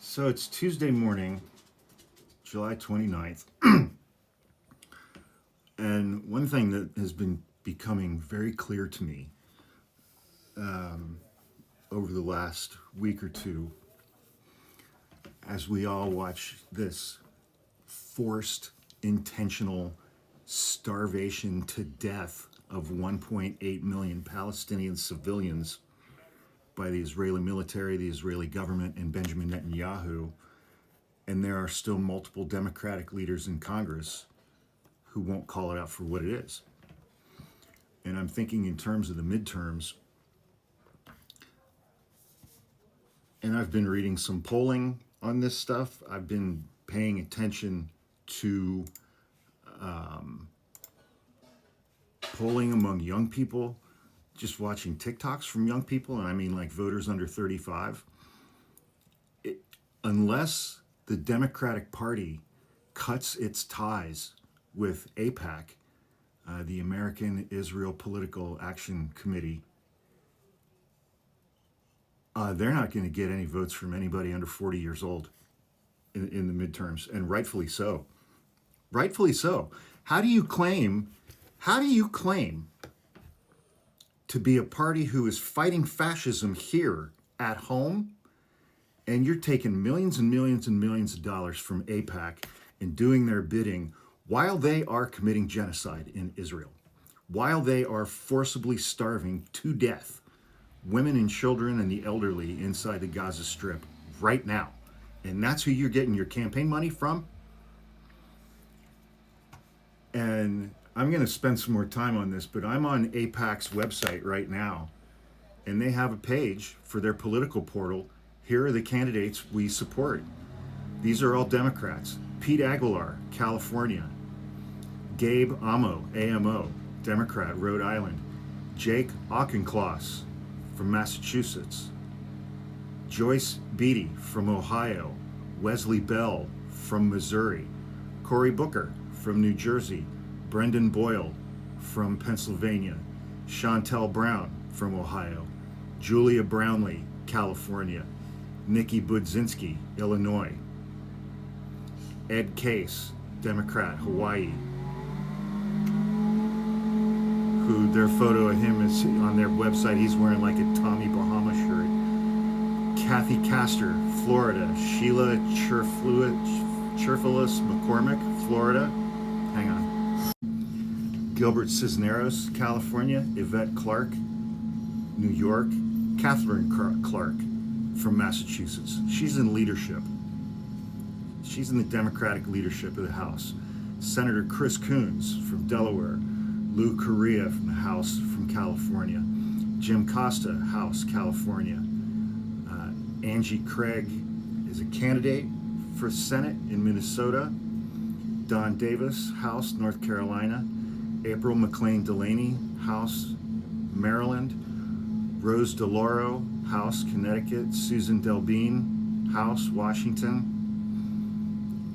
So it's Tuesday morning, July 29th. And one thing that has been becoming very clear to me over the last week or two, as we all watch this forced, intentional starvation to death of 1.8 million Palestinian civilians by the Israeli military, the Israeli government, and Benjamin Netanyahu. And there are still multiple Democratic leaders in Congress who won't call it out for what it is. And I'm thinking in terms of the midterms, and I've been reading some polling on this stuff. I've been paying attention to polling among young people, just watching TikToks from young people, and I mean like voters under 35. Unless the Democratic Party cuts its ties with AIPAC, the American Israel Political Action Committee, they're not going to get any votes from anybody under 40 years old in the midterms, and rightfully so. Rightfully so. How do you claim to be a party who is fighting fascism here at home, and you're taking millions and millions and millions of dollars from AIPAC and doing their bidding while they are committing genocide in Israel, while they are forcibly starving to death women and children and the elderly inside the Gaza Strip right now? And that's who you're getting your campaign money from? And I'm going to spend some more time on this, but I'm on AIPAC's website right now, and they have a page for their political portal. Here are the candidates we support. These are all Democrats. Pete Aguilar, California. Gabe AMO, Democrat, Rhode Island. Jake Auchincloss from Massachusetts. Joyce Beatty from Ohio. Wesley Bell from Missouri. Cory Booker from New Jersey. Brendan Boyle from Pennsylvania. Shontel Brown from Ohio. Julia Brownlee, California. Nikki Budzinski, Illinois. Ed Case, Democrat, Hawaii, who their photo of him is on their website. He's wearing like a Tommy Bahama shirt. Kathy Castor, Florida. Sheila Cherfilus McCormick, Florida. Hang on. Gilbert Cisneros, California. Yvette Clark, New York. Catherine Clark from Massachusetts. She's in leadership. She's in the Democratic leadership of the House. Senator Chris Coons from Delaware. Lou Correa from the House from California. Jim Costa, House, California. Angie Craig is a candidate for Senate in Minnesota. Don Davis, House, North Carolina. April McLean Delaney, House, Maryland. Rose DeLauro, House, Connecticut. Susan Delbene, House, Washington.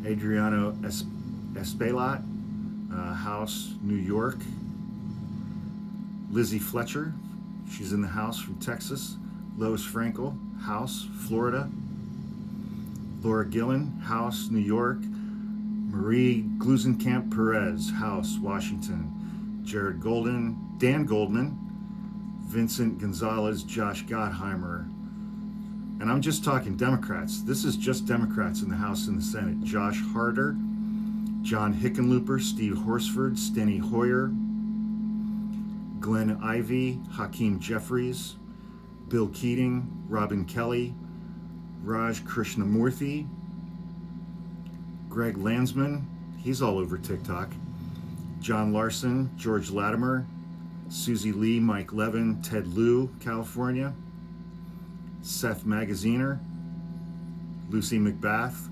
Adriano Espaillat, House, New York. Lizzie Fletcher, she's in the House from Texas. Lois Frankel, House, Florida. Laura Gillen, House, New York. Marie Glusenkamp Perez, House, Washington. Jared Golden, Dan Goldman. Vincent Gonzalez, Josh Gottheimer. And I'm just talking Democrats. This is just Democrats in the House and the Senate. Josh Harder, John Hickenlooper, Steve Horsford, Steny Hoyer, Glenn Ivey, Hakeem Jeffries, Bill Keating, Robin Kelly, Raj Krishnamurthy, Greg Landsman, he's all over TikTok, John Larson, George Latimer, Susie Lee, Mike Levin, Ted Lieu, California, Seth Magaziner, Lucy McBath,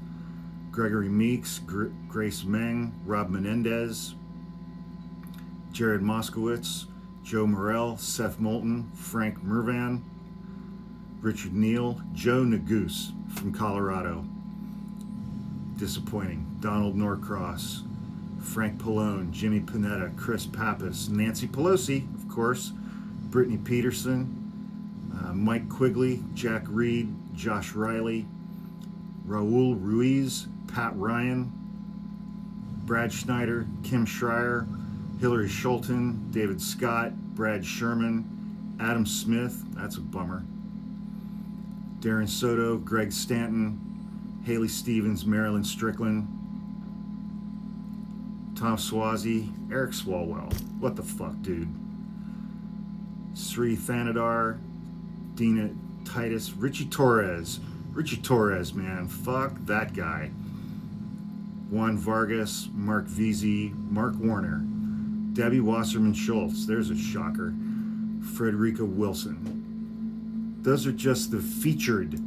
Gregory Meeks, Grace Meng, Rob Menendez, Jared Moskowitz, Joe Morrell, Seth Moulton, Frank Mervan, Richard Neal, Joe Neguse from Colorado. Disappointing. Donald Norcross, Frank Pallone, Jimmy Panetta, Chris Pappas, Nancy Pelosi, of course, Brittany Peterson, Mike Quigley, Jack Reed, Josh Riley, Raul Ruiz, Pat Ryan, Brad Schneider, Kim Schreier, Hillary Schulten, David Scott, Brad Sherman, Adam Smith, that's a bummer, Darren Soto, Greg Stanton, Haley Stevens, Marilyn Strickland, Tom Swazi, Eric Swalwell, what the fuck, dude, Sri Thanadar, Dina Titus, Richie Torres, man, fuck that guy, Juan Vargas, Mark Veazey, Mark Warner, Debbie Wasserman Schultz, there's a shocker, Frederica Wilson. Those are just the featured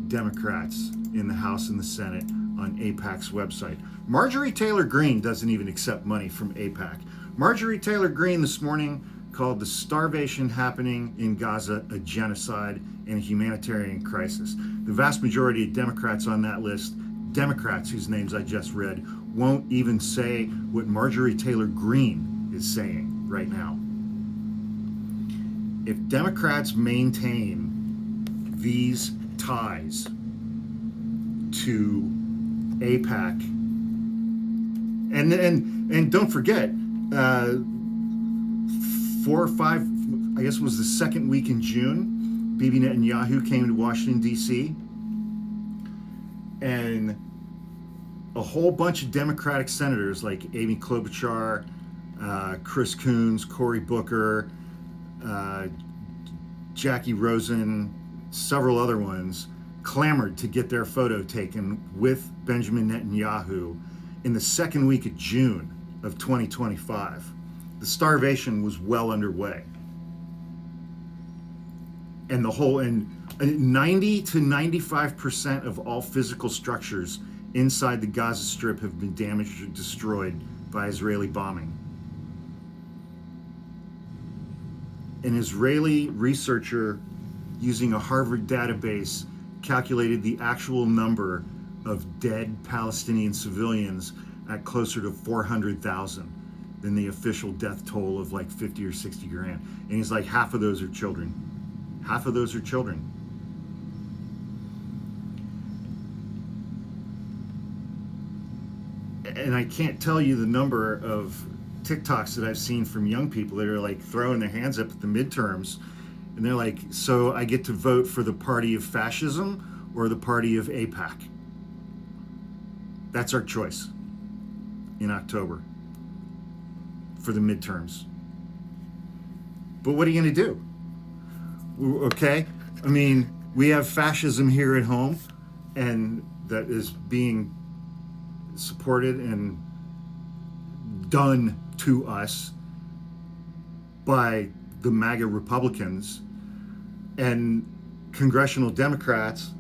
Democrats in the House and the Senate on AIPAC's website. Marjorie Taylor Greene doesn't even accept money from AIPAC. Marjorie Taylor Greene this morning called the starvation happening in Gaza a genocide and a humanitarian crisis. The vast majority of Democrats on that list, Democrats whose names I just read, won't even say what Marjorie Taylor Greene is saying right now. If Democrats maintain these ties to AIPAC, and don't forget, 4 or 5, I guess it was the second week in June, Bibi Netanyahu came to Washington, D.C., and a whole bunch of Democratic senators like Amy Klobuchar, Chris Coons, Cory Booker, Jackie Rosen, several other ones, clamored to get their photo taken with Benjamin Netanyahu in the second week of June of 2025. The starvation was well underway. And 90 to 95% of all physical structures inside the Gaza Strip have been damaged or destroyed by Israeli bombing. An Israeli researcher using a Harvard database calculated the actual number of dead Palestinian civilians at closer to 400,000 than the official death toll of like 50 or 60 grand. And he's like, half of those are children. Half of those are children. And I can't tell you the number of TikToks that I've seen from young people that are like throwing their hands up at the midterms. And they're like, so I get to vote for the party of fascism or the party of AIPAC? That's our choice in October for the midterms. But what are you going to do? Okay? I mean, we have fascism here at home, and that is being supported and done to us by the MAGA Republicans, and congressional Democrats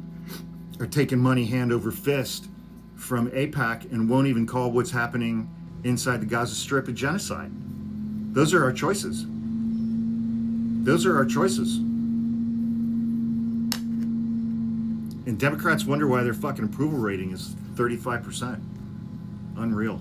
are taking money hand over fist from AIPAC and won't even call what's happening inside the Gaza Strip a genocide. Those are our choices. Those are our choices. And Democrats wonder why their fucking approval rating is 35%. Unreal.